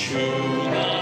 부드러운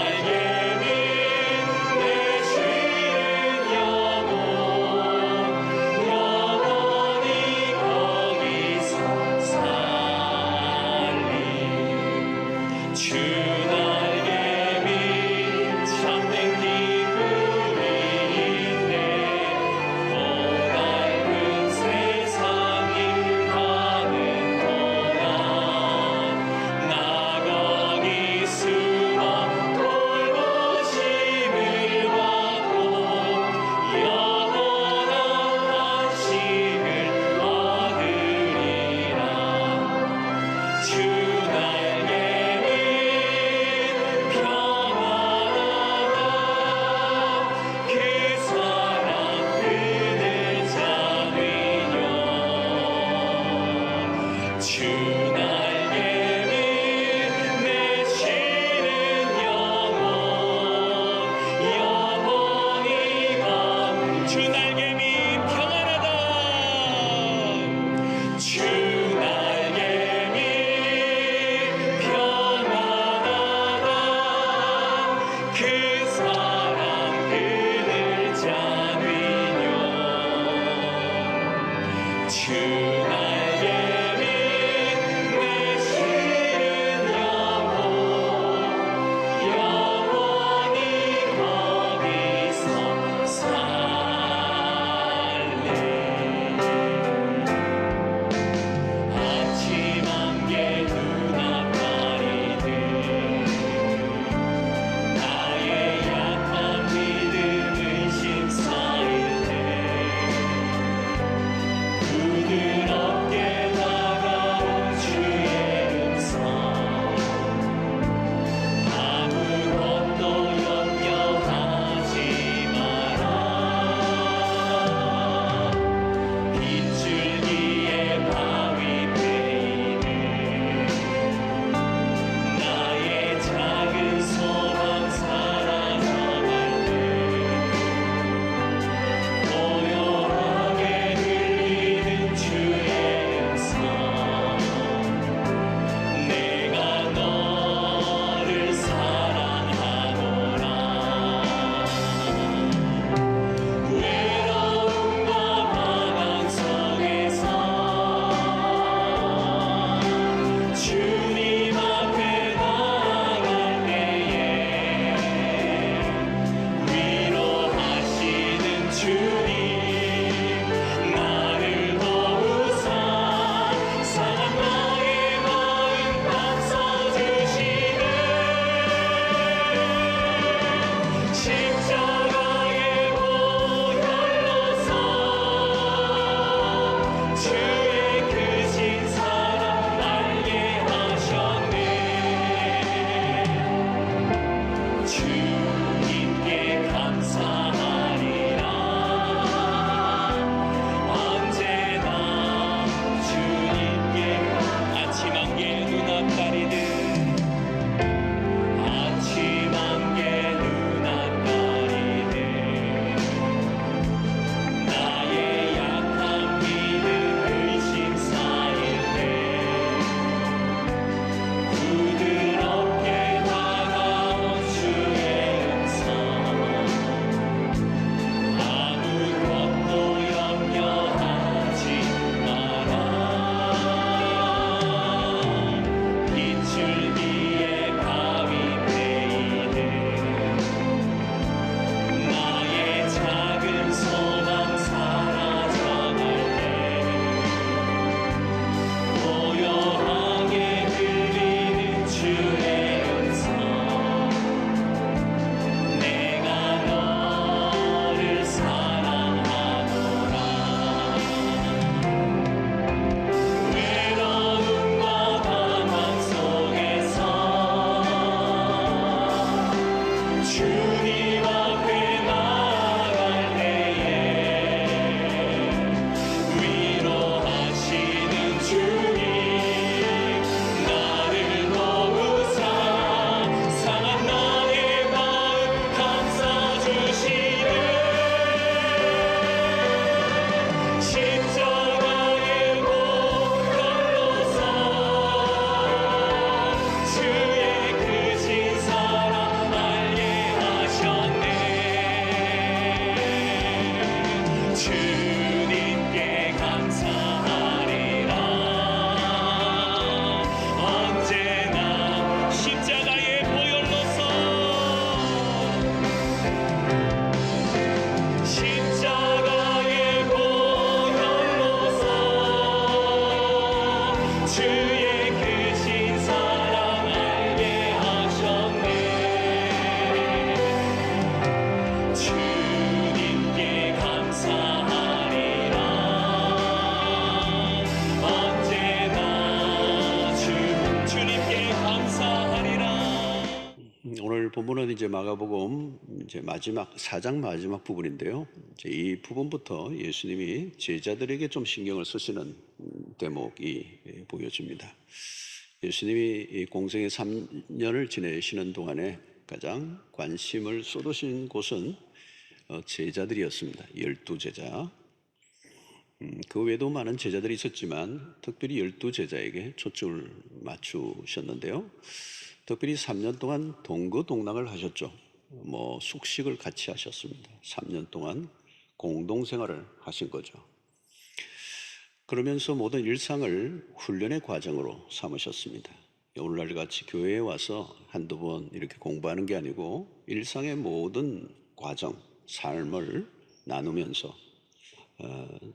주의 크신 사랑 알게 하셨네. 주님께 감사하리라. 언제나 주님께 감사하리라. 오늘 본문은 이제 마가복음 이제 마지막 4장 마지막 부분인데요. 이제 이 부분부터 예수님이 제자들에게 좀 신경을 쓰시는 대목이 보여집니다. 예수님이 이 공생의 3년을 지내시는 동안에 가장 관심을 쏟으신 곳은 제자들이었습니다. 12제자. 그 외에도 많은 제자들이 있었지만 특별히 12제자에게 초점을 맞추셨는데요. 특별히 3년 동안 동거동락을 하셨죠. 숙식을 같이 하셨습니다. 3년 동안 공동생활을 하신 거죠. 그러면서 모든 일상을 훈련의 과정으로 삼으셨습니다. 오늘날 같이 교회에 와서 한두 번 이렇게 공부하는 게 아니고 일상의 모든 과정, 삶을 나누면서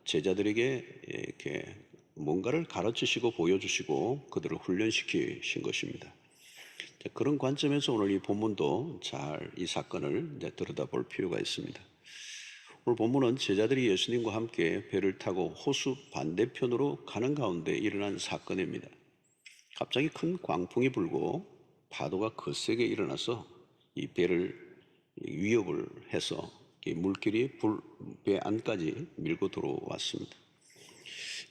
제자들에게 이렇게 뭔가를 가르치시고 보여주시고 그들을 훈련시키신 것입니다. 그런 관점에서 오늘 이 본문도 잘 이 사건을 들여다볼 필요가 있습니다. 오늘 본문은 제자들이 예수님과 함께 배를 타고 호수 반대편으로 가는 가운데 일어난 사건입니다. 갑자기 큰 광풍이 불고 파도가 거세게 일어나서 이 배를 위협을 해서 이 물길이 배 안까지 밀고 들어왔습니다.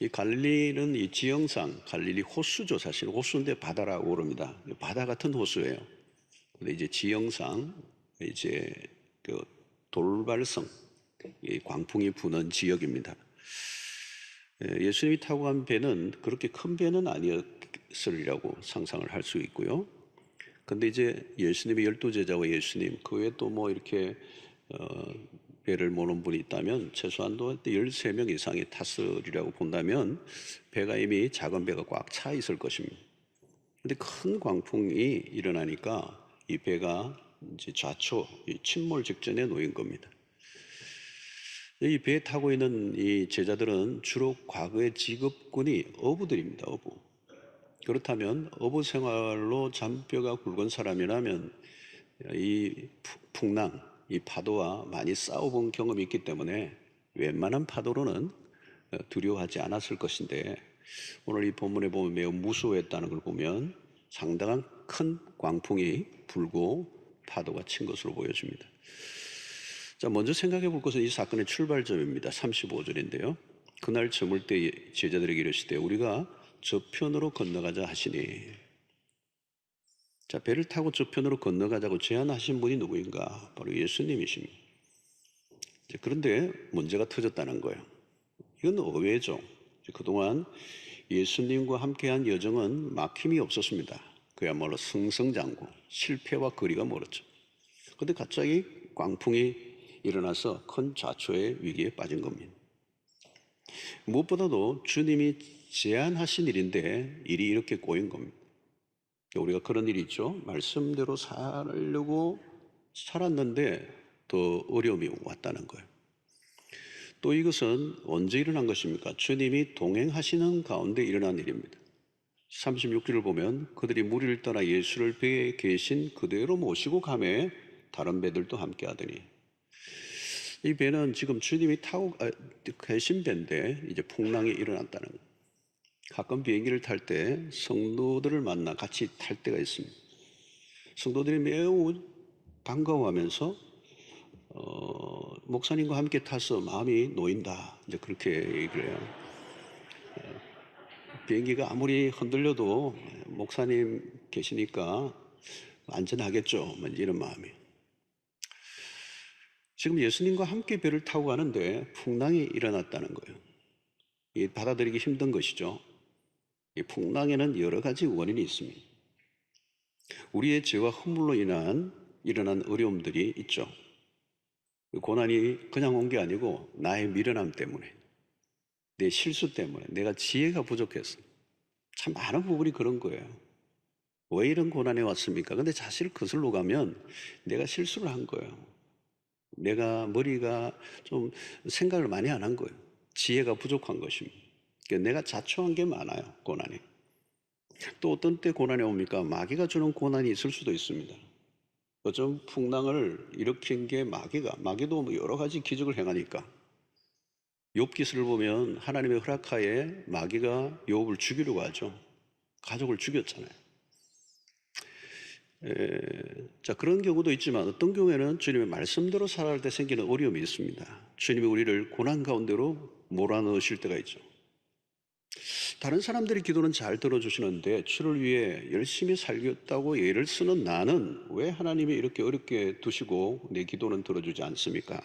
이 갈릴리는 이 지형상 갈릴리 호수죠. 사실 호수인데 바다라고 그럽니다. 바다 같은 호수예요. 근데 이제 지형상 이제 그 돌발성, 이 광풍이 부는 지역입니다. 예수님이 타고 간 배는 그렇게 큰 배는 아니었으리라고 상상을 할 수 있고요. 근데 이제 예수님의 12제자와 예수님, 그 외에 또 이렇게 배를 모는 분이 있다면 최소한도 13명 이상이 탔으리라고 본다면 배가 이미 작은 배가 꽉 차 있을 것입니다. 근데 큰 광풍이 일어나니까 이 배가 이제 좌초, 침몰 직전에 놓인 겁니다. 이 배에 타고 있는 이 제자들은 주로 과거의 직업군이 어부들입니다. 어부. 그렇다면 어부 생활로 잔뼈가 굵은 사람이라면 이 풍랑, 이 파도와 많이 싸워본 경험이 있기 때문에 웬만한 파도로는 두려워하지 않았을 것인데 오늘 이 본문에 보면 매우 무서워했다는 걸 보면 상당한 큰 광풍이 불고 파도가 친 것으로 보여집니다. 자, 먼저 생각해 볼 것은 이 사건의 출발점입니다. 35절인데요. 그날 저물 때 제자들에게 이르시되 우리가 저편으로 건너가자 하시니. 자, 배를 타고 저편으로 건너가자고 제안하신 분이 누구인가? 바로 예수님이십니다. 그런데 문제가 터졌다는 거예요. 이건 의외죠. 그동안 예수님과 함께한 여정은 막힘이 없었습니다. 그야말로 승승장구, 실패와 거리가 멀었죠. 그런데 갑자기 광풍이 일어나서 큰 좌초의 위기에 빠진 겁니다. 무엇보다도 주님이 제안하신 일인데 일이 이렇게 꼬인 겁니다. 우리가 그런 일이 있죠. 말씀대로 살려고 살았는데 더 어려움이 왔다는 거예요. 또 이것은 언제 일어난 것입니까? 주님이 동행하시는 가운데 일어난 일입니다. 36절을 보면 그들이 무리를 따라 예수를 배에 계신 그대로 모시고 가매 다른 배들도 함께 하더니. 이 배는 지금 주님이 타고 계신 배인데 이제 풍랑이 일어났다는 거예요. 가끔 비행기를 탈 때 성도들을 만나 같이 탈 때가 있습니다. 성도들이 매우 반가워하면서 목사님과 함께 타서 마음이 놓인다. 이제 그렇게 얘기를 해요. 비행기가 아무리 흔들려도 목사님 계시니까 안전하겠죠. 이런 마음이. 지금 예수님과 함께 배를 타고 가는데 풍랑이 일어났다는 거예요. 이 받아들이기 힘든 것이죠. 이 풍랑에는 여러 가지 원인이 있습니다. 우리의 죄와 허물로 일어난 어려움들이 있죠. 고난이 그냥 온 게 아니고 나의 미련함 때문에, 내 실수 때문에, 내가 지혜가 부족해서 참 많은 부분이 그런 거예요. 왜 이런 고난이 왔습니까? 근데 사실 거슬러 가면 내가 실수를 한 거예요. 내가 머리가 좀 생각을 많이 안 한 거예요. 지혜가 부족한 것입니다. 그러니까 내가 자초한 게 많아요, 고난이. 또 어떤 때 고난이 옵니까? 마귀가 주는 고난이 있을 수도 있습니다. 요즘 풍랑을 일으킨 게 마귀도 뭐 여러 가지 기적을 행하니까. 욥기서를 보면 하나님의 허락하에 마귀가 욥을 죽이려고 하죠. 가족을 죽였잖아요. 자, 그런 경우도 있지만 어떤 경우에는 주님의 말씀대로 살아갈 때 생기는 어려움이 있습니다. 주님이 우리를 고난 가운데로 몰아넣으실 때가 있죠. 다른 사람들이 기도는 잘 들어주시는데 주를 위해 열심히 살겠다고 예를 쓰는 나는 왜 하나님이 이렇게 어렵게 두시고 내 기도는 들어주지 않습니까?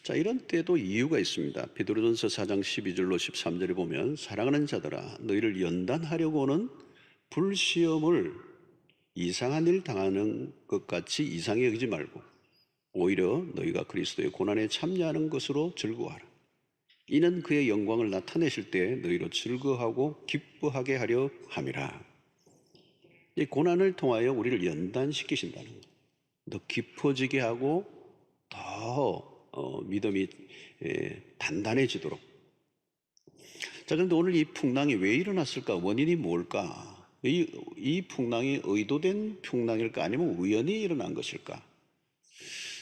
자, 이런 때도 이유가 있습니다. 베드로전서 4장 12절로 13절에 보면 사랑하는 자들아 너희를 연단하려고는 불시험을 이상한 일 당하는 것 같이 이상히 여기지 말고 오히려 너희가 그리스도의 고난에 참여하는 것으로 즐거워하라. 이는 그의 영광을 나타내실 때 너희로 즐거워하고 기뻐하게 하려 함이라. 이 고난을 통하여 우리를 연단시키신다는 것. 더 깊어지게 하고 더 믿음이 단단해지도록. 자, 그런데 오늘 이 풍랑이 왜 일어났을까? 원인이 뭘까? 이 풍랑이 의도된 풍랑일까? 아니면 우연히 일어난 것일까?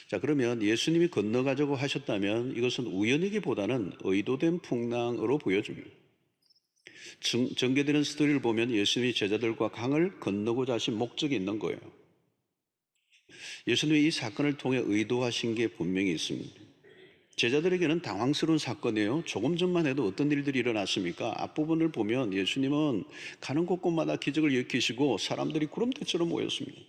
자, 그러면 예수님이 건너가자고 하셨다면 이것은 우연이기보다는 의도된 풍랑으로 보여집니다. 전개되는 스토리를 보면 예수님이 제자들과 강을 건너고자 하신 목적이 있는 거예요. 예수님이 이 사건을 통해 의도하신 게 분명히 있습니다. 제자들에게는 당황스러운 사건이에요. 조금 전만 해도 어떤 일들이 일어났습니까? 앞부분을 보면 예수님은 가는 곳곳마다 기적을 일으키시고 사람들이 구름대처럼 모였습니다.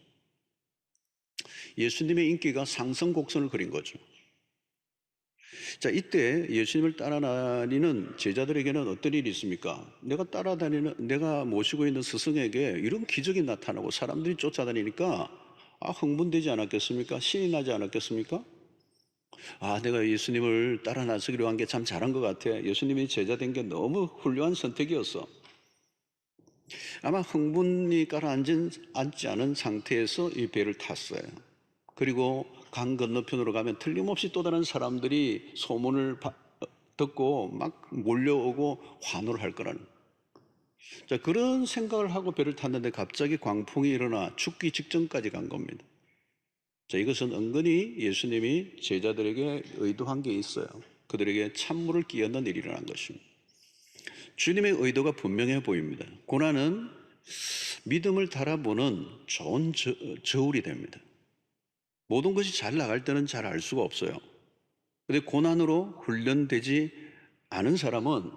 예수님의 인기가 상승곡선을 그린 거죠. 자, 이때 예수님을 따라다니는 제자들에게는 어떤 일이 있습니까? 내가 모시고 있는 스승에게 이런 기적이 나타나고 사람들이 쫓아다니니까 흥분되지 않았겠습니까? 신이 나지 않았겠습니까? 내가 예수님을 따라 나서기로 한 게 참 잘한 것 같아. 예수님이 제자 된 게 너무 훌륭한 선택이었어. 아마 흥분이 가라앉지 않은 상태에서 이 배를 탔어요. 그리고 강 건너편으로 가면 틀림없이 또 다른 사람들이 소문을 듣고 막 몰려오고 환호를 할 거라는. 자, 그런 생각을 하고 배를 탔는데 갑자기 광풍이 일어나 죽기 직전까지 간 겁니다. 자, 이것은 은근히 예수님이 제자들에게 의도한 게 있어요. 그들에게 찬물을 끼얹는 일이 일어난 것입니다. 주님의 의도가 분명해 보입니다. 고난은 믿음을 달아보는 좋은 저울이 됩니다. 모든 것이 잘 나갈 때는 잘 알 수가 없어요. 그런데 고난으로 훈련되지 않은 사람은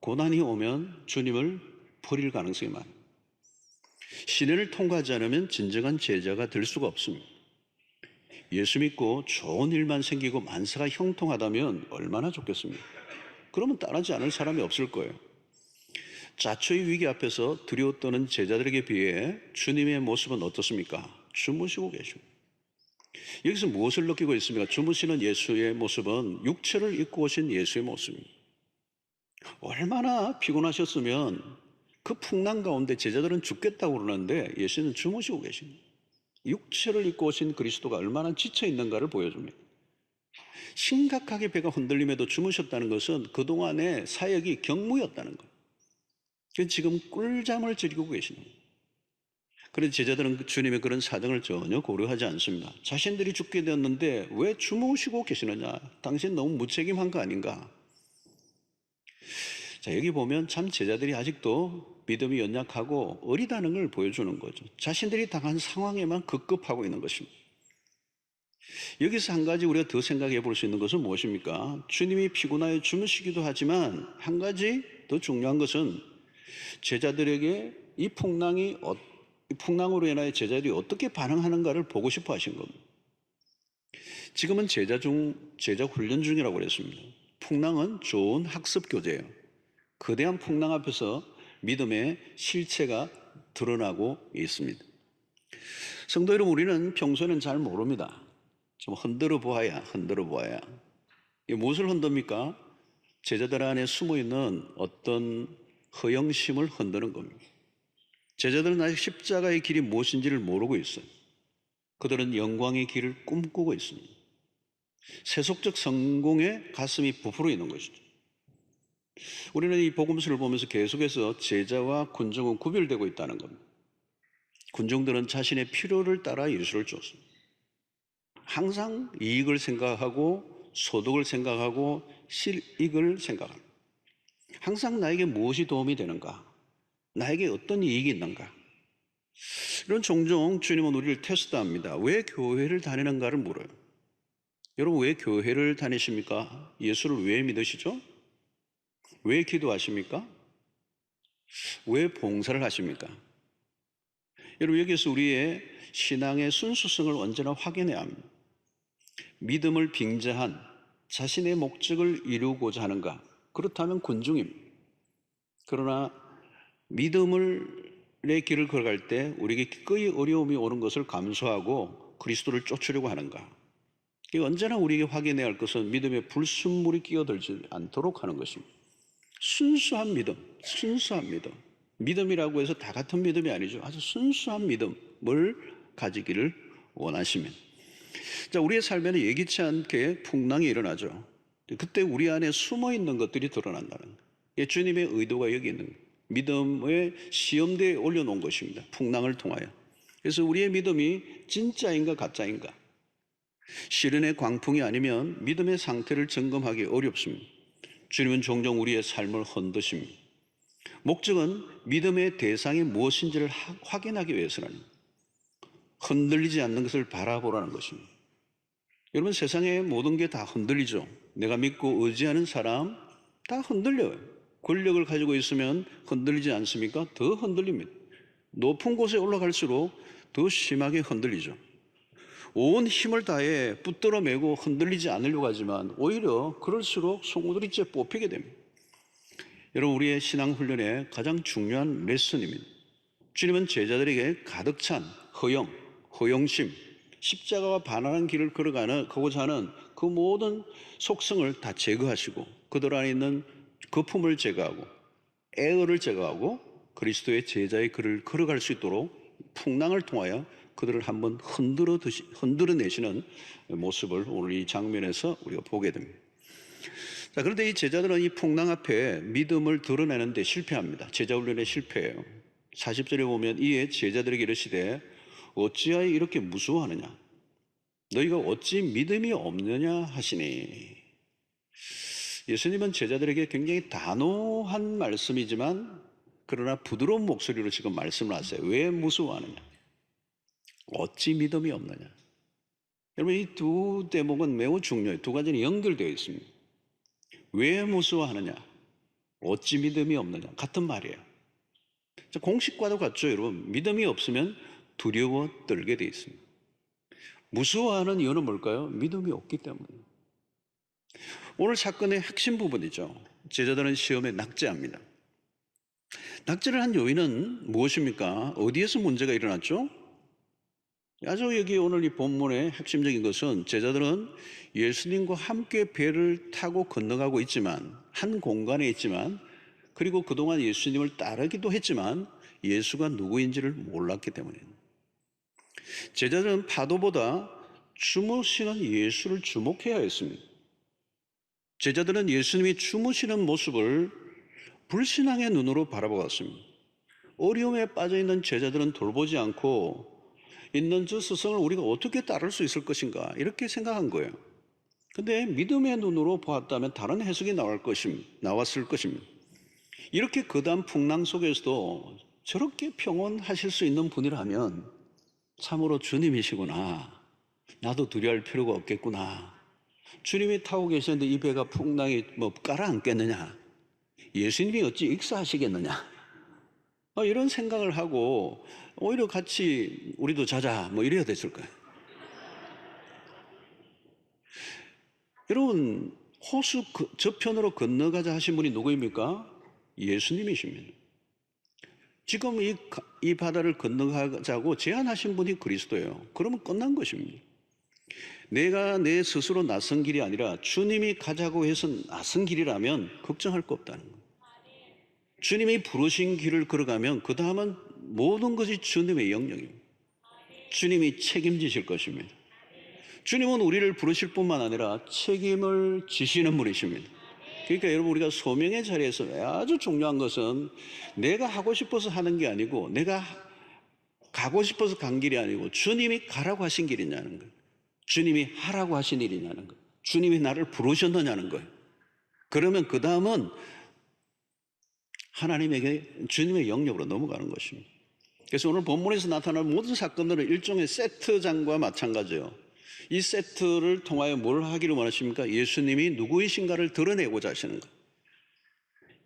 고난이 오면 주님을 버릴 가능성이 많아요. 시련을 통과하지 않으면 진정한 제자가 될 수가 없습니다. 예수 믿고 좋은 일만 생기고 만사가 형통하다면 얼마나 좋겠습니까? 그러면 따르지 않을 사람이 없을 거예요. 자초의 위기 앞에서 두려워 떠는 제자들에게 비해 주님의 모습은 어떻습니까? 주무시고 계시고. 여기서 무엇을 느끼고 있습니까? 주무시는 예수의 모습은 육체를 입고 오신 예수의 모습입니다. 얼마나 피곤하셨으면 그 풍랑 가운데 제자들은 죽겠다고 그러는데 예수는 주무시고 계십니다. 육체를 입고 오신 그리스도가 얼마나 지쳐 있는가를 보여줍니다. 심각하게 배가 흔들림에도 주무셨다는 것은 그동안의 사역이 경무였다는 거예요. 지금 꿀잠을 즐기고 계시는 거예요. 그런데 제자들은 주님의 그런 사정을 전혀 고려하지 않습니다. 자신들이 죽게 되었는데 왜 주무시고 계시느냐? 당신 너무 무책임한 거 아닌가? 자, 여기 보면 참 제자들이 아직도 믿음이 연약하고 어리다는 걸 보여주는 거죠. 자신들이 당한 상황에만 급급하고 있는 것입니다. 여기서 한 가지 우리가 더 생각해 볼 수 있는 것은 무엇입니까? 주님이 피곤하여 주무시기도 하지만 한 가지 더 중요한 것은 제자들에게 이 풍랑으로 인하여 제자들이 어떻게 반응하는가를 보고 싶어 하신 겁니다. 지금은 제자 훈련 중이라고 그랬습니다. 풍랑은 좋은 학습 교재예요. 거대한 풍랑 앞에서 믿음의 실체가 드러나고 있습니다. 성도 여러분, 우리는 평소에는 잘 모릅니다. 좀 흔들어 보아야. 무엇을 흔듭니까? 제자들 안에 숨어 있는 어떤 허영심을 흔드는 겁니다. 제자들은 아직 십자가의 길이 무엇인지를 모르고 있어요. 그들은 영광의 길을 꿈꾸고 있습니다. 세속적 성공에 가슴이 부풀어 있는 것이죠. 우리는 이 복음서를 보면서 계속해서 제자와 군중은 구별되고 있다는 겁니다. 군중들은 자신의 필요를 따라 예수를 쫓습니다. 항상 이익을 생각하고 소득을 생각하고 실익을 생각합니다. 항상 나에게 무엇이 도움이 되는가? 나에게 어떤 이익이 있는가? 이런 종종 주님은 우리를 테스트합니다. 왜 교회를 다니는가를 물어요. 여러분, 왜 교회를 다니십니까? 예수를 왜 믿으시죠? 왜 기도하십니까? 왜 봉사를 하십니까? 여러분, 여기서 우리의 신앙의 순수성을 언제나 확인해야 합니다. 믿음을 빙자한 자신의 목적을 이루고자 하는가? 그렇다면 군중입니다. 그러나 믿음의 길을 걸어갈 때 우리에게 기꺼이 어려움이 오는 것을 감수하고 그리스도를 쫓으려고 하는가? 언제나 우리에게 확인해야 할 것은 믿음의 불순물이 끼어들지 않도록 하는 것입니다. 순수한 믿음, 순수한 믿음. 믿음이라고 해서 다 같은 믿음이 아니죠. 아주 순수한 믿음을 가지기를 원하시면. 자, 우리의 삶에는 예기치 않게 풍랑이 일어나죠. 그때 우리 안에 숨어 있는 것들이 드러난다는 거예요. 주님의 의도가 여기 있는 거예요. 믿음의 시험대에 올려놓은 것입니다. 풍랑을 통하여. 그래서 우리의 믿음이 진짜인가 가짜인가. 시련의 광풍이 아니면 믿음의 상태를 점검하기 어렵습니다. 주님은 종종 우리의 삶을 흔드십니다. 목적은 믿음의 대상이 무엇인지를 확인하기 위해서는 흔들리지 않는 것을 바라보라는 것입니다. 여러분, 세상의 모든 게 다 흔들리죠. 내가 믿고 의지하는 사람 다 흔들려요. 권력을 가지고 있으면 흔들리지 않습니까? 더 흔들립니다. 높은 곳에 올라갈수록 더 심하게 흔들리죠. 온 힘을 다해 붙들어 매고 흔들리지 않으려고 하지만 오히려 그럴수록 송두리째 뽑히게 됩니다. 여러분, 우리의 신앙훈련의 가장 중요한 레슨입니다. 주님은 제자들에게 가득 찬 허영심, 십자가와 반환한 길을 걸어가고자 하는 그 모든 속성을 다 제거하시고 그들 안에 있는 거품을 제거하고 애어를 제거하고 그리스도의 제자의 길을 걸어갈 수 있도록 풍랑을 통하여 그들을 한번 흔들어내시는 모습을 오늘 이 장면에서 우리가 보게 됩니다. 자, 그런데 이 제자들은 이 풍랑 앞에 믿음을 드러내는데 실패합니다. 제자훈련에 실패해요. 40절에 보면 이에 제자들에게 이르시되 어찌하여 이렇게 무서워하느냐? 너희가 어찌 믿음이 없느냐 하시니. 예수님은 제자들에게 굉장히 단호한 말씀이지만 그러나 부드러운 목소리로 지금 말씀을 하세요. 왜 무서워하느냐? 어찌 믿음이 없느냐? 여러분, 이 두 대목은 매우 중요해요. 두 가지는 연결되어 있습니다. 왜 무서워하느냐? 어찌 믿음이 없느냐? 같은 말이에요. 공식과도 같죠, 여러분. 믿음이 없으면 두려워 떨게 되어 있습니다. 무서워하는 이유는 뭘까요? 믿음이 없기 때문이에요. 오늘 사건의 핵심 부분이죠. 제자들은 시험에 낙제합니다. 낙제를 한 요인은 무엇입니까? 어디에서 문제가 일어났죠? 아주 여기 오늘 이 본문의 핵심적인 것은 제자들은 예수님과 함께 배를 타고 건너가고 있지만 한 공간에 있지만 그리고 그동안 예수님을 따르기도 했지만 예수가 누구인지를 몰랐기 때문입니다. 제자들은 파도보다 주무시는 예수를 주목해야 했습니다. 제자들은 예수님이 주무시는 모습을 불신앙의 눈으로 바라보았습니다. 어려움에 빠져있는 제자들은 돌보지 않고 있는 저 스승을 우리가 어떻게 따를 수 있을 것인가 이렇게 생각한 거예요. 근데 믿음의 눈으로 보았다면 다른 해석이 나왔을 것입니다. 이렇게 거대한 풍랑 속에서도 저렇게 평온하실 수 있는 분이라면 참으로 주님이시구나. 나도 두려워할 필요가 없겠구나. 주님이 타고 계시는데 이 배가 풍랑이 깔아앉겠느냐. 예수님이 어찌 익사하시겠느냐. 이런 생각을 하고 오히려 같이 우리도 자자 이래야 됐을 거예요. 여러분, 호수 저편으로 건너가자 하신 분이 누구입니까? 예수님이십니다. 지금 이 바다를 건너가자고 제안하신 분이 그리스도예요. 그러면 끝난 것입니다. 내가 내 스스로 나선 길이 아니라 주님이 가자고 해서 나선 길이라면 걱정할 거 없다는 거예요. 주님이 부르신 길을 걸어가면 그 다음은 모든 것이 주님의 영역입니다. 주님이 책임지실 것입니다. 주님은 우리를 부르실 뿐만 아니라 책임을 지시는 분이십니다. 그러니까 여러분, 우리가 소명의 자리에서 아주 중요한 것은 내가 하고 싶어서 하는 게 아니고, 내가 가고 싶어서 간 길이 아니고, 주님이 가라고 하신 길이냐는 거예요. 주님이 하라고 하신 일이냐는 거예요. 주님이 나를 부르셨느냐는 거예요. 그러면 그 다음은 하나님에게, 주님의 영역으로 넘어가는 것입니다. 그래서 오늘 본문에서 나타나는 모든 사건들은 일종의 세트장과 마찬가지예요. 이 세트를 통하여 뭘 하기를 원하십니까? 예수님이 누구이신가를 드러내고자 하시는 거예요.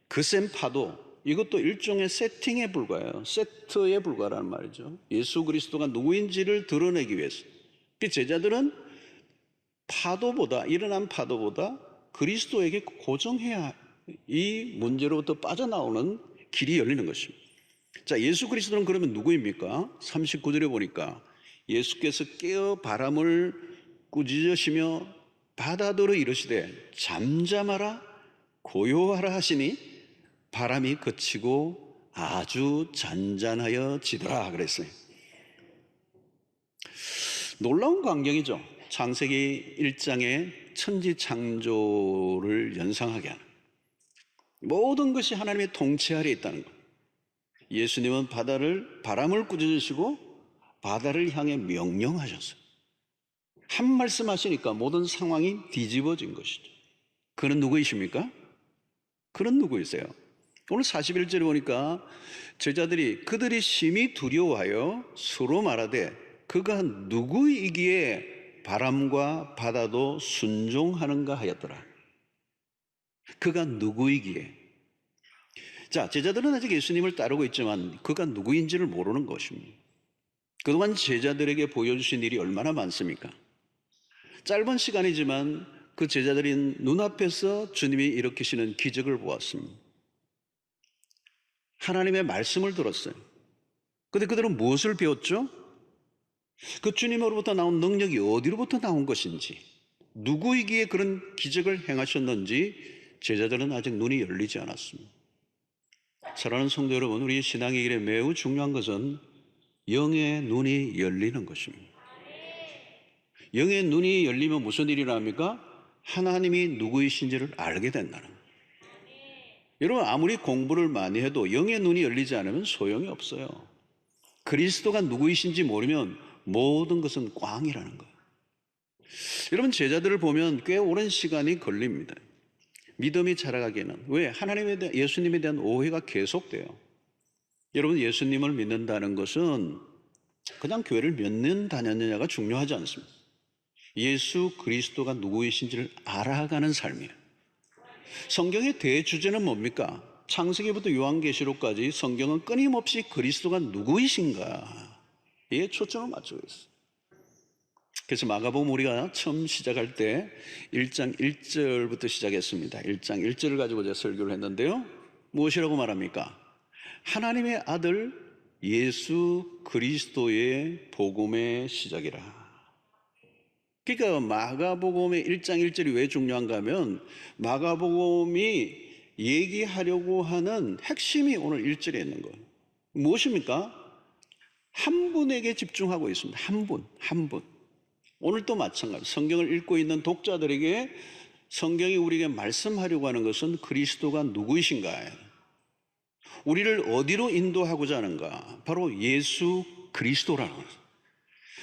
그 셈 파도, 이것도 일종의 세팅에 불과해요. 세트에 불과라는 말이죠. 예수 그리스도가 누구인지를 드러내기 위해서. 그 제자들은 일어난 파도보다 그리스도에게 고정해야 이 문제로부터 빠져나오는 길이 열리는 것입니다. 자, 예수 그리스도는 그러면 누구입니까? 39절에 보니까 예수께서 깨어 바람을 꾸짖으시며 바다더러 이르시되 잠잠하라 고요하라 하시니 바람이 그치고 아주 잔잔하여 지더라 그랬어요. 놀라운 광경이죠. 창세기 1장의 천지 창조를 연상하게 하는, 모든 것이 하나님의 통치 아래 있다는 것. 예수님은 바람을 꾸짖으시고 바다를 향해 명령하셨어요. 한 말씀 하시니까 모든 상황이 뒤집어진 것이죠. 그는 누구이십니까? 그는 누구이세요? 오늘 41절에 보니까 그들이 심히 두려워하여 서로 말하되 그가 누구이기에 바람과 바다도 순종하는가 하였더라. 그가 누구이기에. 자, 제자들은 아직 예수님을 따르고 있지만 그가 누구인지를 모르는 것입니다. 그동안 제자들에게 보여주신 일이 얼마나 많습니까? 짧은 시간이지만 그 제자들인 눈앞에서 주님이 일으키시는 기적을 보았습니다. 하나님의 말씀을 들었어요. 그런데 그들은 무엇을 배웠죠? 그 주님으로부터 나온 능력이 어디로부터 나온 것인지, 누구이기에 그런 기적을 행하셨는지 제자들은 아직 눈이 열리지 않았습니다. 사랑하는 성도 여러분, 우리 신앙의 길에 매우 중요한 것은 영의 눈이 열리는 것입니다. 영의 눈이 열리면 무슨 일이 일어납니까? 하나님이 누구이신지를 알게 된다는 거예요. 여러분, 아무리 공부를 많이 해도 영의 눈이 열리지 않으면 소용이 없어요. 그리스도가 누구이신지 모르면 모든 것은 꽝이라는 거예요. 여러분, 제자들을 보면 꽤 오랜 시간이 걸립니다. 믿음이 자라가기에는. 왜? 예수님에 대한 오해가 계속돼요. 여러분, 예수님을 믿는다는 것은 그냥 교회를 몇 년 다녔느냐가 중요하지 않습니다. 예수 그리스도가 누구이신지를 알아가는 삶이에요. 성경의 대주제는 뭡니까? 창세기부터 요한계시록까지 성경은 끊임없이 그리스도가 누구이신가에 초점을 맞추고 있어요. 그래서 마가복음 우리가 처음 시작할 때 1장 1절부터 시작했습니다. 1장 1절을 가지고 제가 설교를 했는데요. 무엇이라고 말합니까? 하나님의 아들 예수 그리스도의 복음의 시작이라. 그러니까 마가복음의 1장 1절이 왜 중요한가 하면 마가복음이 얘기하려고 하는 핵심이 오늘 1절에 있는 거예요. 무엇입니까? 한 분에게 집중하고 있습니다. 한 분. 오늘도 마찬가지. 성경을 읽고 있는 독자들에게 성경이 우리에게 말씀하려고 하는 것은 그리스도가 누구이신가요? 우리를 어디로 인도하고자 하는가? 바로 예수 그리스도라는 거예요.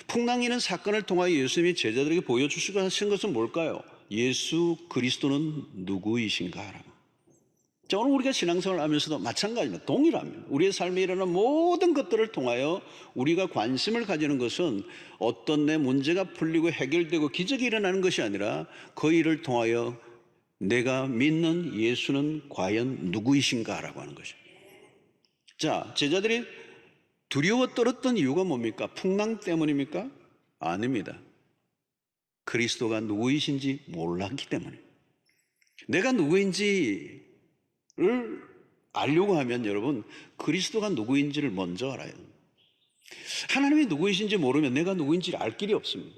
풍랑이는 사건을 통하여 예수님이 제자들에게 보여주시고 하신 것은 뭘까요? 예수 그리스도는 누구이신가라고. 자, 오늘 우리가 신앙생활을 하면서도 마찬가지입니다. 동일합니다. 우리의 삶에 일어나는 모든 것들을 통하여 우리가 관심을 가지는 것은 어떤 내 문제가 풀리고 해결되고 기적이 일어나는 것이 아니라 그 일을 통하여 내가 믿는 예수는 과연 누구이신가라고 하는 것입니다. 자, 제자들이 두려워 떨었던 이유가 뭡니까? 풍랑 때문입니까? 아닙니다. 그리스도가 누구이신지 몰랐기 때문에. 내가 누구인지를 알려고 하면 여러분, 그리스도가 누구인지를 먼저 알아요. 하나님이 누구이신지 모르면 내가 누구인지를 알 길이 없습니다.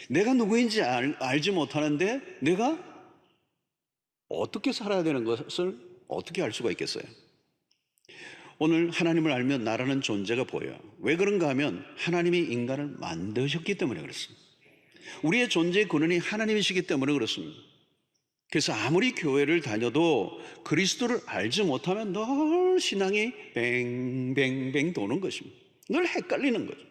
내가 누구인지 알지 못하는데 내가 어떻게 살아야 되는 것을 어떻게 알 수가 있겠어요? 오늘 하나님을 알면 나라는 존재가 보여요. 왜 그런가 하면 하나님이 인간을 만드셨기 때문에 그렇습니다. 우리의 존재의 근원이 하나님이시기 때문에 그렇습니다. 그래서 아무리 교회를 다녀도 그리스도를 알지 못하면 늘 신앙이 뱅뱅뱅 도는 것입니다. 늘 헷갈리는 거죠.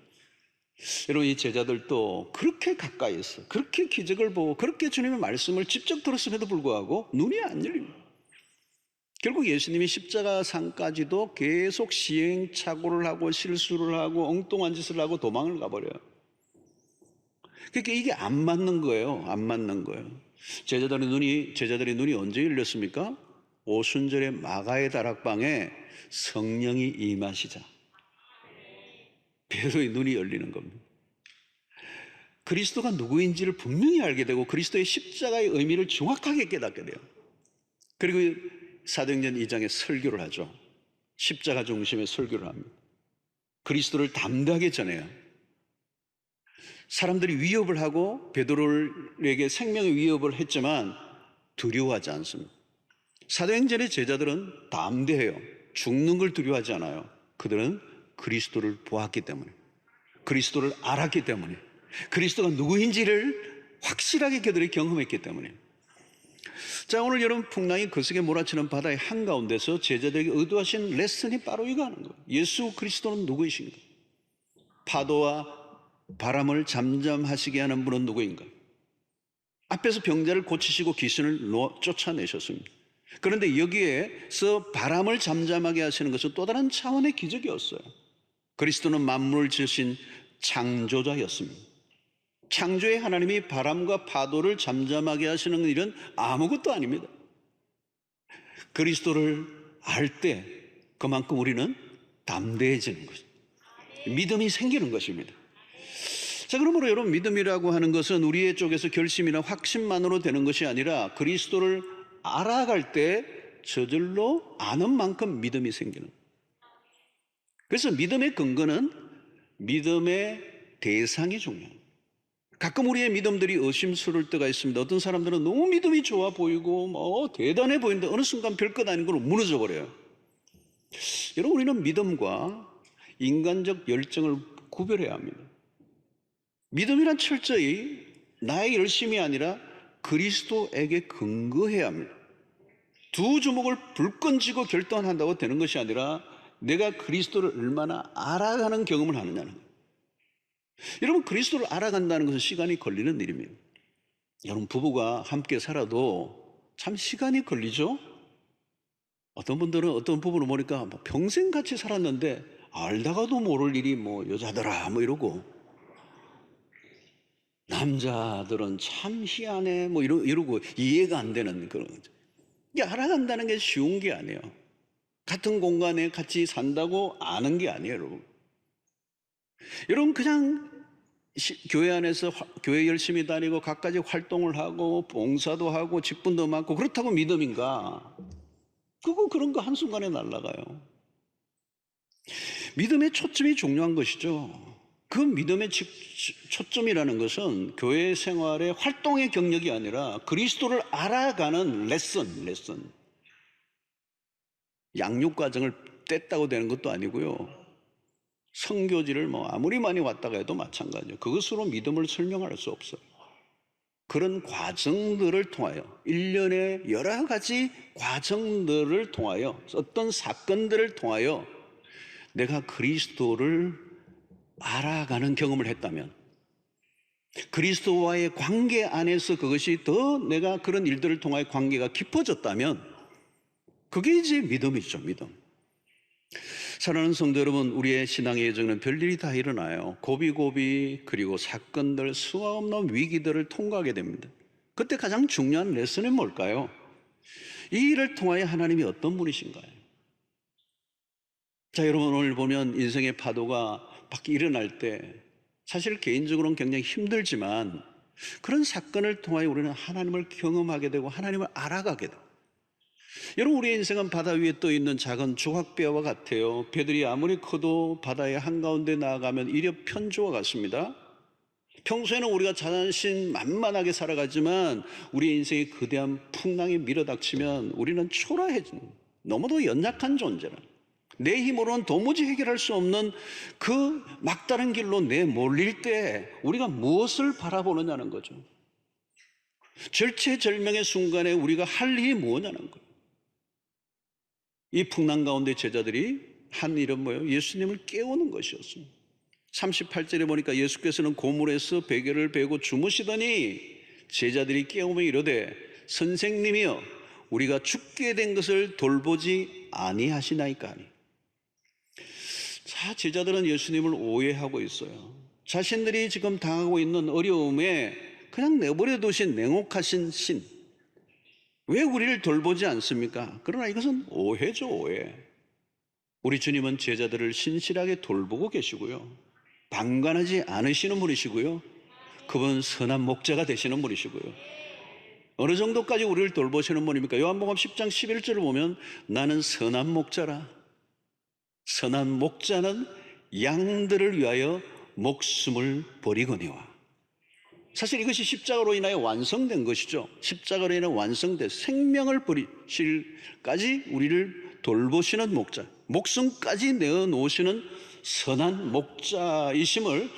여러분, 이 제자들도 그렇게 가까이서 그렇게 기적을 보고 그렇게 주님의 말씀을 직접 들었음에도 불구하고 눈이 안 열립니다. 결국 예수님이 십자가상까지도 계속 시행착오를 하고 실수를 하고 엉뚱한 짓을 하고 도망을 가버려요. 그러니까 이게 안 맞는 거예요. 안 맞는 거예요. 제자들의 눈이 언제 열렸습니까? 오순절에 마가의 다락방에 성령이 임하시자 베드로의 눈이 열리는 겁니다. 그리스도가 누구인지를 분명히 알게 되고 그리스도의 십자가의 의미를 정확하게 깨닫게 돼요. 그리고 사도행전 2장에 설교를 하죠. 십자가 중심의 설교를 합니다. 그리스도를 담대하게 전해요. 사람들이 위협을 하고 베드로에게 생명의 위협을 했지만 두려워하지 않습니다. 사도행전의 제자들은 담대해요. 죽는 걸 두려워하지 않아요. 그들은 그리스도를 보았기 때문에, 그리스도를 알았기 때문에, 그리스도가 누구인지를 확실하게 그들이 경험했기 때문에. 자, 오늘 여러분, 풍랑이 거세게 몰아치는 바다의 한가운데서 제자들에게 의도하신 레슨이 바로 이거 하는 거예요. 예수 그리스도는 누구이신가? 파도와 바람을 잠잠하시게 하는 분은 누구인가? 앞에서 병자를 고치시고 귀신을 쫓아내셨습니다. 그런데 여기에서 바람을 잠잠하게 하시는 것은 또 다른 차원의 기적이었어요. 그리스도는 만물을 지으신 창조자였습니다. 창조의 하나님이 바람과 파도를 잠잠하게 하시는 일은 아무것도 아닙니다. 그리스도를 알 때 그만큼 우리는 담대해지는 것입니다. 믿음이 생기는 것입니다. 자, 그러므로 여러분, 믿음이라고 하는 것은 우리의 쪽에서 결심이나 확신만으로 되는 것이 아니라 그리스도를 알아갈 때 저절로 아는 만큼 믿음이 생기는 거예요. 그래서 믿음의 근거는 믿음의 대상이 중요해요. 가끔 우리의 믿음들이 의심스러울 때가 있습니다. 어떤 사람들은 너무 믿음이 좋아 보이고 대단해 보이는데 어느 순간 별것 아닌 걸로 무너져 버려요. 여러분, 우리는 믿음과 인간적 열정을 구별해야 합니다. 믿음이란 철저히 나의 열심이 아니라 그리스도에게 근거해야 합니다. 두 주먹을 불끈 쥐고 결단한다고 되는 것이 아니라 내가 그리스도를 얼마나 알아가는 경험을 하느냐는 거예요. 여러분, 그리스도를 알아간다는 것은 시간이 걸리는 일입니다. 여러분, 부부가 함께 살아도 참 시간이 걸리죠? 어떤 분들은 어떤 부부를 보니까 평생 같이 살았는데 알다가도 모를 일이 여자더라 이러고, 남자들은 참 희한해 이러고 이해가 안 되는 그런 거죠. 이게 알아간다는 게 쉬운 게 아니에요. 같은 공간에 같이 산다고 아는 게 아니에요, 여러분. 여러분, 그냥 교회 안에서 교회 열심히 다니고 갖가지 활동을 하고 봉사도 하고 직분도 많고 그렇다고 믿음인가? 그런 거 한순간에 날아가요. 믿음의 초점이 중요한 것이죠. 그 믿음의 초점이라는 것은 교회 생활의 활동의 경력이 아니라 그리스도를 알아가는 레슨. 양육 과정을 뗐다고 되는 것도 아니고요. 선교지를 아무리 많이 왔다가 해도 마찬가지예요. 그것으로 믿음을 설명할 수 없어요. 그런 과정들을 통하여, 일련의 여러 가지 과정들을 통하여, 어떤 사건들을 통하여 내가 그리스도를 알아가는 경험을 했다면, 그리스도와의 관계 안에서 그것이 더 내가 그런 일들을 통하여 관계가 깊어졌다면 그게 이제 믿음이죠, 믿음. 사랑하는 성도 여러분, 우리의 신앙의 여정은 별일이 다 일어나요. 고비고비, 그리고 사건들, 수없는 위기들을 통과하게 됩니다. 그때 가장 중요한 레슨은 뭘까요? 이 일을 통하여 하나님이 어떤 분이신가요? 자, 여러분, 오늘 보면 인생의 파도가 밖에 일어날 때 사실 개인적으로는 굉장히 힘들지만 그런 사건을 통하여 우리는 하나님을 경험하게 되고 하나님을 알아가게 돼요. 여러분, 우리의 인생은 바다 위에 떠 있는 작은 조각배와 같아요. 배들이 아무리 커도 바다의 한가운데 나아가면 이려 편조와 같습니다. 평소에는 우리가 자신만만하게 살아가지만 우리의 인생이 거대한 풍랑이 밀어닥치면 우리는 초라해지는, 너무도 연약한 존재라. 내 힘으로는 도무지 해결할 수 없는 그 막다른 길로 내몰릴 때 우리가 무엇을 바라보느냐는 거죠. 절체절명의 순간에 우리가 할 일이 뭐냐는 거예요. 이 풍랑 가운데 제자들이 한 일은 뭐예요? 예수님을 깨우는 것이었어요. 38절에 보니까 예수께서는 고물에서 베개를 베고 주무시더니 제자들이 깨우며 이르되 선생님이여 우리가 죽게 된 것을 돌보지 아니하시나이까 하니. 자, 제자들은 예수님을 오해하고 있어요. 자신들이 지금 당하고 있는 어려움에 그냥 내버려 두신 냉혹하신 신, 왜 우리를 돌보지 않습니까? 그러나 이것은 오해죠, 오해. 우리 주님은 제자들을 신실하게 돌보고 계시고요, 방관하지 않으시는 분이시고요, 그분은 선한 목자가 되시는 분이시고요. 어느 정도까지 우리를 돌보시는 분입니까? 요한복음 10장 11절을 보면 나는 선한 목자라. 선한 목자는 양들을 위하여 목숨을 버리거니와. 사실 이것이 십자가로 인하여 완성된 것이죠. 십자가로 인하여 완성된 생명을 버리실까지 우리를 돌보시는 목자, 목숨까지 내어놓으시는 선한 목자이심을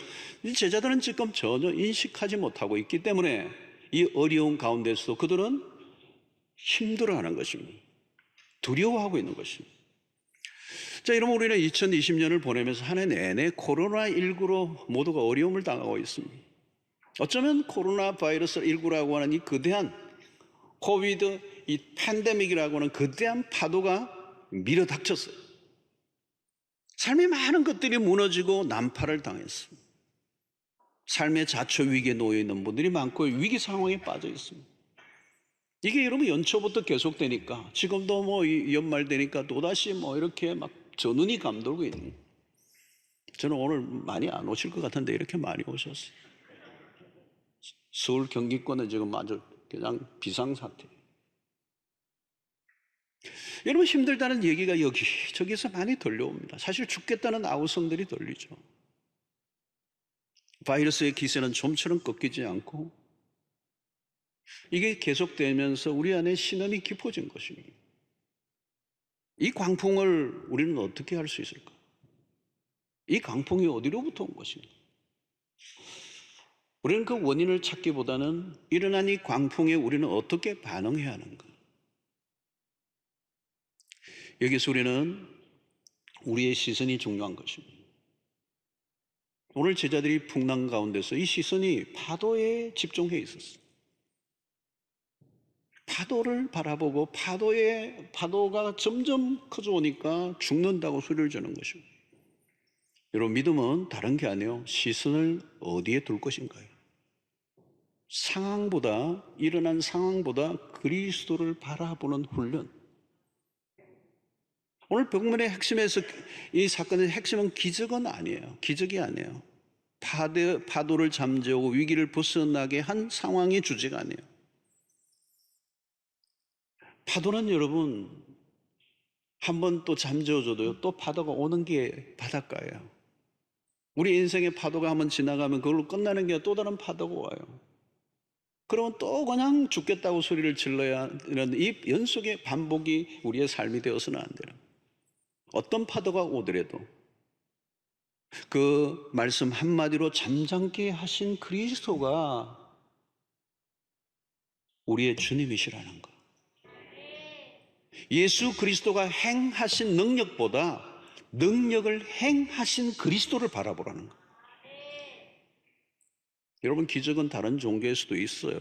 이 제자들은 지금 전혀 인식하지 못하고 있기 때문에 이 어려운 가운데서도 그들은 힘들어하는 것입니다. 두려워하고 있는 것입니다. 자, 여러분, 우리는 2020년을 보내면서 한 해 내내 코로나19로 모두가 어려움을 당하고 있습니다. 어쩌면 코로나 바이러스 19라고 하는 이 거대한 코비드, 이 팬데믹이라고 하는 거대한 파도가 밀어닥쳤어요. 삶의 많은 것들이 무너지고 난파를 당했습니다. 삶의 자초 위기에 놓여 있는 분들이 많고 위기 상황에 빠져 있습니다. 이게 여러분 연초부터 계속되니까 지금도 뭐 연말 되니까 또다시 뭐 이렇게 막 전운이 감돌고 있는. 저는 오늘 많이 안 오실 것 같은데 이렇게 많이 오셨어요. 서울 경기권은 지금 아주 그냥 비상사태. 여러분, 힘들다는 얘기가 여기저기서 많이 들려옵니다. 사실 죽겠다는 아우성들이 들리죠. 바이러스의 기세는 좀처럼 꺾이지 않고 이게 계속되면서 우리 안에 신음이 깊어진 것입니다. 이 광풍을 우리는 어떻게 할 수 있을까? 이 광풍이 어디로부터 온 것입니까? 우리는 그 원인을 찾기보다는 일어난 이 광풍에 우리는 어떻게 반응해야 하는가? 여기서 우리는 우리의 시선이 중요한 것입니다. 오늘 제자들이 풍랑 가운데서 이 시선이 파도에 집중해 있었어요. 파도를 바라보고 파도가 점점 커져 오니까 죽는다고 소리를 지르는 것입니다. 여러분, 믿음은 다른 게 아니에요. 시선을 어디에 둘 것인가요? 일어난 상황보다 그리스도를 바라보는 훈련. 오늘 본문의 핵심에서 이 사건의 핵심은 기적은 아니에요. 기적이 아니에요. 파도를 잠재우고 위기를 벗어나게 한 상황이 주제가 아니에요. 파도는 여러분 한 번 또 잠재워줘도요, 또 파도가 오는 게 바닷가예요. 우리 인생의 파도가 한번 지나가면 그걸로 끝나는 게 또 다른 파도가 와요. 그러면 또 그냥 죽겠다고 소리를 질러야 하는 이 연속의 반복이 우리의 삶이 되어서는 안 돼요. 어떤 파도가 오더라도 그 말씀 한마디로 잠잠게 하신 그리스도가 우리의 주님이시라는 것. 예수 그리스도가 행하신 능력보다 능력을 행하신 그리스도를 바라보라는 것. 여러분, 기적은 다른 종교에서도 있어요.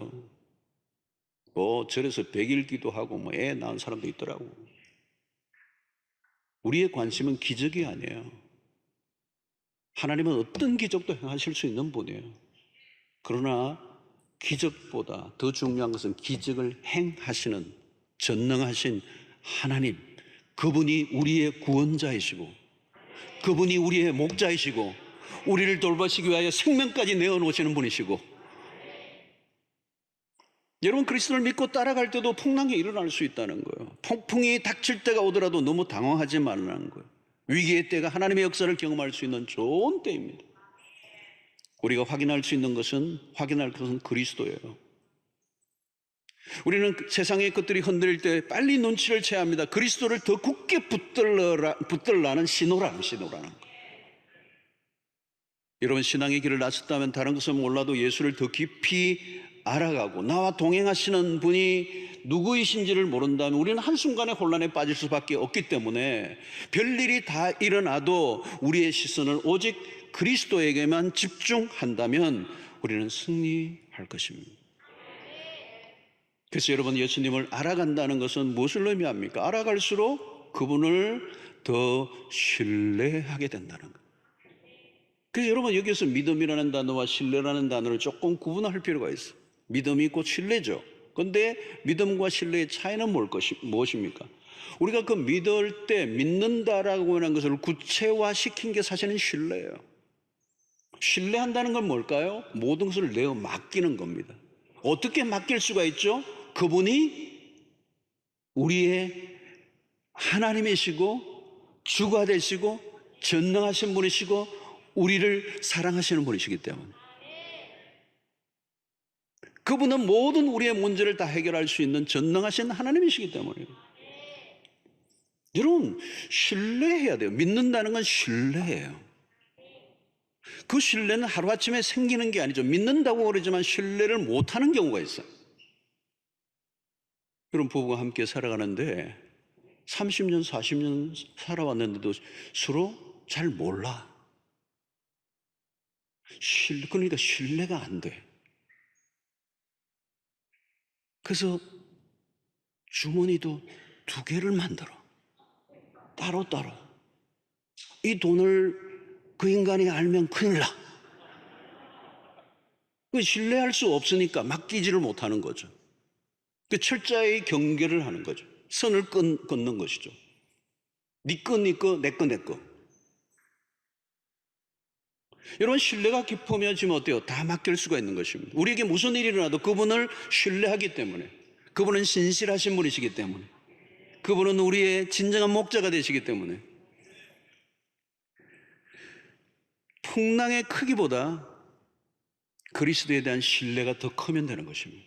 절에서 100일 기도하고 애 낳은 사람도 있더라고. 우리의 관심은 기적이 아니에요. 하나님은 어떤 기적도 행하실 수 있는 분이에요. 그러나 기적보다 더 중요한 것은 기적을 행하시는 전능하신 하나님, 그분이 우리의 구원자이시고 그분이 우리의 목자이시고 우리를 돌보시기 위하여 생명까지 내어놓으시는 분이시고, 여러분, 그리스도를 믿고 따라갈 때도 풍랑이 일어날 수 있다는 거예요. 폭풍이 닥칠 때가 오더라도 너무 당황하지 말라는 거예요. 위기의 때가 하나님의 역사를 경험할 수 있는 좋은 때입니다. 우리가 확인할 것은 그리스도예요. 우리는 세상의 것들이 흔들릴 때 빨리 눈치를 채야 합니다. 그리스도를 더 굳게 붙들라는 신호라는 거예요. 여러분, 신앙의 길을 나섰다면 다른 것은 몰라도 예수를 더 깊이 알아가고 나와 동행하시는 분이 누구이신지를 모른다면 우리는 한순간에 혼란에 빠질 수밖에 없기 때문에 별일이 다 일어나도 우리의 시선을 오직 그리스도에게만 집중한다면 우리는 승리할 것입니다. 그래서 여러분, 예수님을 알아간다는 것은 무엇을 의미합니까? 알아갈수록 그분을 더 신뢰하게 된다는 것. 그래서 여러분, 여기서 믿음이라는 단어와 신뢰라는 단어를 조금 구분할 필요가 있어요. 믿음이 곧 신뢰죠. 그런데 믿음과 신뢰의 차이는 무엇입니까? 우리가 그 믿을 때 믿는다라고 하는 것을 구체화시킨 게 사실은 신뢰예요. 신뢰한다는 건 뭘까요? 모든 것을 내어 맡기는 겁니다. 어떻게 맡길 수가 있죠? 그분이 우리의 하나님이시고 주가 되시고 전능하신 분이시고 우리를 사랑하시는 분이시기 때문에, 그분은 모든 우리의 문제를 다 해결할 수 있는 전능하신 하나님이시기 때문에 여러분, 신뢰해야 돼요. 믿는다는 건 신뢰예요. 그 신뢰는 하루아침에 생기는 게 아니죠. 믿는다고 그러지만 신뢰를 못하는 경우가 있어요. 여러분, 부부가 함께 살아가는데 30년, 40년 살아왔는데도 서로 잘 몰라. 그러니까 신뢰가 안 돼. 그래서 주머니도 2개를 만들어. 따로따로. 이 돈을 그 인간이 알면 큰일 나. 신뢰할 수 없으니까 맡기지를 못하는 거죠. 철저히 경계를 하는 거죠. 선을 끊는 것이죠. 네 거, 네 거, 내 거, 내 거. 여러분, 신뢰가 깊으면 지금 어때요? 다 맡길 수가 있는 것입니다. 우리에게 무슨 일이 일어나도 그분을 신뢰하기 때문에, 그분은 신실하신 분이시기 때문에, 그분은 우리의 진정한 목자가 되시기 때문에 풍랑의 크기보다 그리스도에 대한 신뢰가 더 크면 되는 것입니다.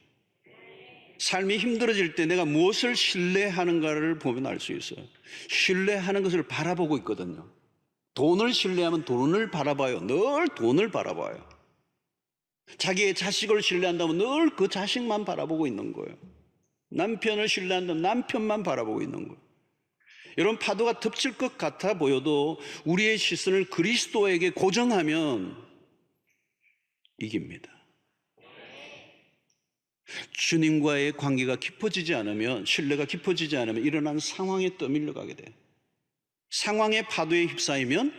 삶이 힘들어질 때 내가 무엇을 신뢰하는가를 보면 알 수 있어요. 신뢰하는 것을 바라보고 있거든요. 돈을 신뢰하면 돈을 바라봐요. 늘 돈을 바라봐요. 자기의 자식을 신뢰한다면 늘 그 자식만 바라보고 있는 거예요. 남편을 신뢰한다면 남편만 바라보고 있는 거예요. 여러분, 파도가 덮칠 것 같아 보여도 우리의 시선을 그리스도에게 고정하면 이깁니다. 주님과의 관계가 깊어지지 않으면, 신뢰가 깊어지지 않으면 일어난 상황에 떠밀려 가게 돼요. 상황의 파도에 휩싸이면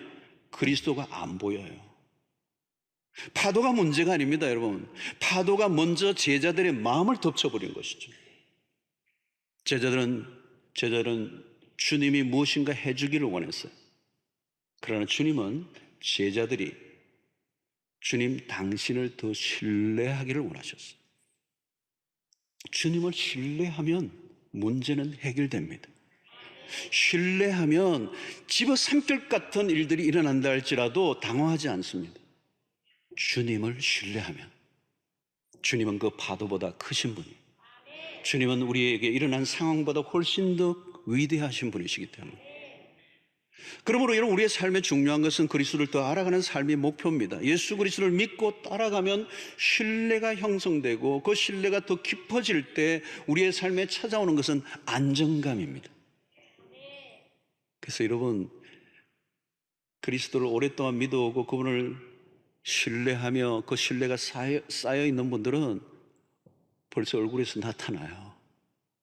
그리스도가 안 보여요. 파도가 문제가 아닙니다, 여러분. 파도가 먼저 제자들의 마음을 덮쳐버린 것이죠. 제자들은 주님이 무엇인가 해주기를 원했어요. 그러나 주님은 제자들이 주님 당신을 더 신뢰하기를 원하셨어요. 주님을 신뢰하면 문제는 해결됩니다. 신뢰하면 집어삼킬 같은 일들이 일어난다 할지라도 당황하지 않습니다. 주님을 신뢰하면, 주님은 그 파도보다 크신 분이에요. 주님은 우리에게 일어난 상황보다 훨씬 더 위대하신 분이시기 때문에, 그러므로 여러분, 우리의 삶에 중요한 것은 그리스도를 더 알아가는 삶이 목표입니다. 예수 그리스도를 믿고 따라가면 신뢰가 형성되고 그 신뢰가 더 깊어질 때 우리의 삶에 찾아오는 것은 안정감입니다. 그래서 여러분, 그리스도를 오랫동안 믿어오고 그분을 신뢰하며 그 신뢰가 쌓여 있는 분들은 벌써 얼굴에서 나타나요.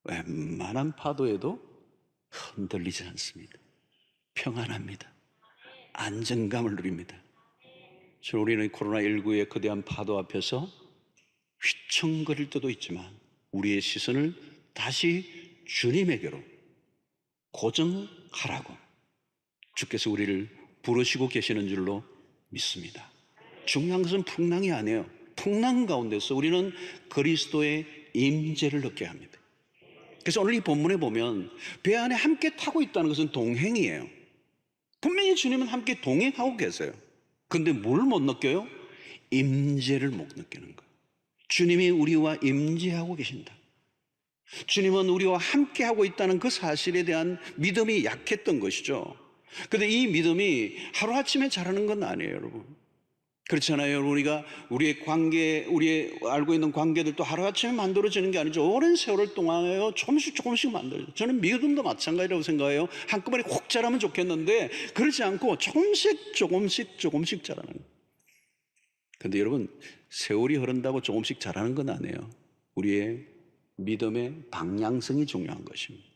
웬만한 파도에도 흔들리지 않습니다. 평안합니다. 안정감을 누립니다. 우리는 코로나19의 거대한 파도 앞에서 휘청거릴 때도 있지만 우리의 시선을 다시 주님에게로 고정하라고 주께서 우리를 부르시고 계시는 줄로 믿습니다. 중요한 것은 풍랑이 아니에요. 풍랑 가운데서 우리는 그리스도의 임재를 느껴야 합니다. 그래서 오늘 이 본문에 보면 배 안에 함께 타고 있다는 것은 동행이에요. 분명히 주님은 함께 동행하고 계세요. 그런데 뭘 못 느껴요? 임재를 못 느끼는 거예요. 주님이 우리와 임재하고 계신다. 주님은 우리와 함께 하고 있다는 그 사실에 대한 믿음이 약했던 것이죠. 그런데 이 믿음이 하루아침에 자라는 건 아니에요, 여러분. 그렇잖아요. 우리가 우리의 관계, 우리의 알고 있는 관계들도 하루아침에 만들어지는 게 아니죠. 오랜 세월을 동안에요. 조금씩 만들어요. 저는 믿음도 마찬가지라고 생각해요. 한꺼번에 확 자라면 좋겠는데 그렇지 않고 조금씩 자라는 거예요. 근데 여러분, 세월이 흐른다고 조금씩 자라는 건 아니에요. 우리의 믿음의 방향성이 중요한 것입니다.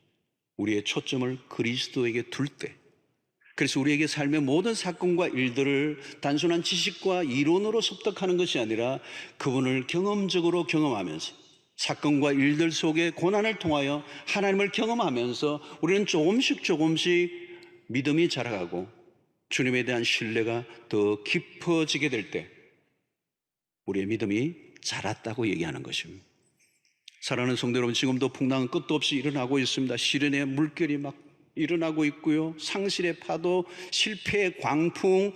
우리의 초점을 그리스도에게 둘 때, 그래서 우리에게 삶의 모든 사건과 일들을 단순한 지식과 이론으로 습득하는 것이 아니라 그분을 경험적으로 경험하면서 사건과 일들 속의 고난을 통하여 하나님을 경험하면서 우리는 조금씩 믿음이 자라가고 주님에 대한 신뢰가 더 깊어지게 될 때 우리의 믿음이 자랐다고 얘기하는 것입니다. 사랑하는 성도 여러분, 지금도 풍랑은 끝도 없이 일어나고 있습니다. 시련의 물결이 막 일어나고 있고요. 상실의 파도, 실패의 광풍,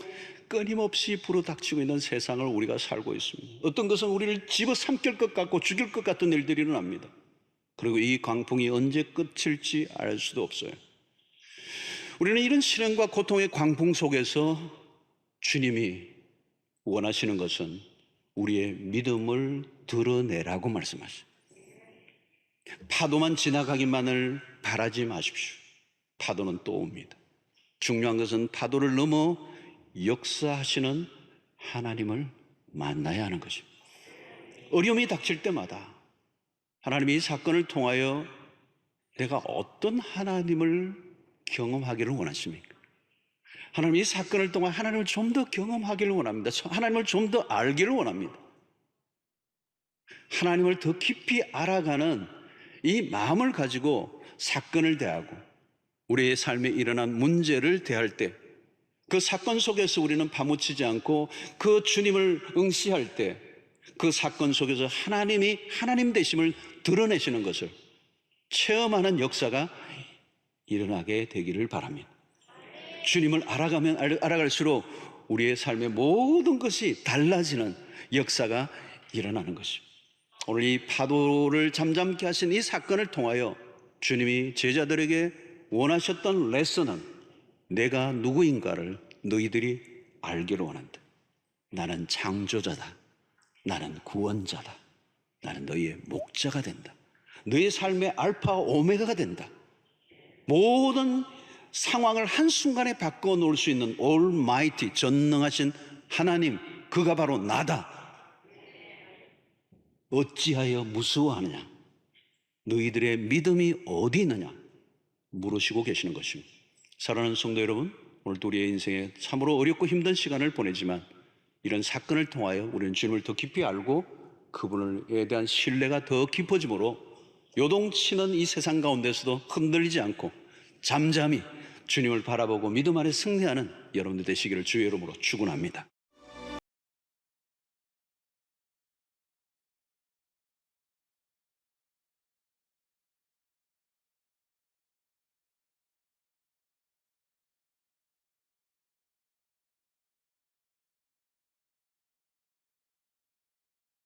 끊임없이 불어닥치고 있는 세상을 우리가 살고 있습니다. 어떤 것은 우리를 집어삼킬 것 같고 죽일 것 같은 일들이 일어납니다. 그리고 이 광풍이 언제 끝일지 알 수도 없어요. 우리는 이런 시련과 고통의 광풍 속에서 주님이 원하시는 것은 우리의 믿음을 드러내라고 말씀하시죠. 파도만 지나가기만을 바라지 마십시오. 파도는 또 옵니다. 중요한 것은 파도를 넘어 역사하시는 하나님을 만나야 하는 것입니다. 어려움이 닥칠 때마다 하나님이 이 사건을 통하여 내가 어떤 하나님을 경험하기를 원하십니까? 하나님이 이 사건을 통해 하나님을 좀 더 경험하기를 원합니다. 하나님을 좀 더 알기를 원합니다. 하나님을 더 깊이 알아가는 이 마음을 가지고 사건을 대하고 우리의 삶에 일어난 문제를 대할 때 그 사건 속에서 우리는 파묻히지 않고 그 주님을 응시할 때 그 사건 속에서 하나님이 하나님 되심을 드러내시는 것을 체험하는 역사가 일어나게 되기를 바랍니다. 주님을 알아가면 알아갈수록 우리의 삶의 모든 것이 달라지는 역사가 일어나는 것입니다. 오늘 이 파도를 잠잠케 하신 이 사건을 통하여 주님이 제자들에게 원하셨던 레슨은 내가 누구인가를 너희들이 알기를 원한다. 나는 창조자다. 나는 구원자다. 나는 너희의 목자가 된다. 너희의 삶의 알파 오메가가 된다. 모든 상황을 한순간에 바꿔놓을 수 있는 올마이티, 전능하신 하나님, 그가 바로 나다. 어찌하여 무서워하느냐? 너희들의 믿음이 어디 있느냐? 물으시고 계시는 것입니다. 사랑하는 성도 여러분, 오늘도 우리의 인생에 참으로 어렵고 힘든 시간을 보내지만 이런 사건을 통하여 우리는 주님을 더 깊이 알고 그분에 대한 신뢰가 더 깊어지므로 요동치는 이 세상 가운데서도 흔들리지 않고 잠잠히 주님을 바라보고 믿음 안에 승리하는 여러분들 되시기를 주의 이름으로 축원합니다.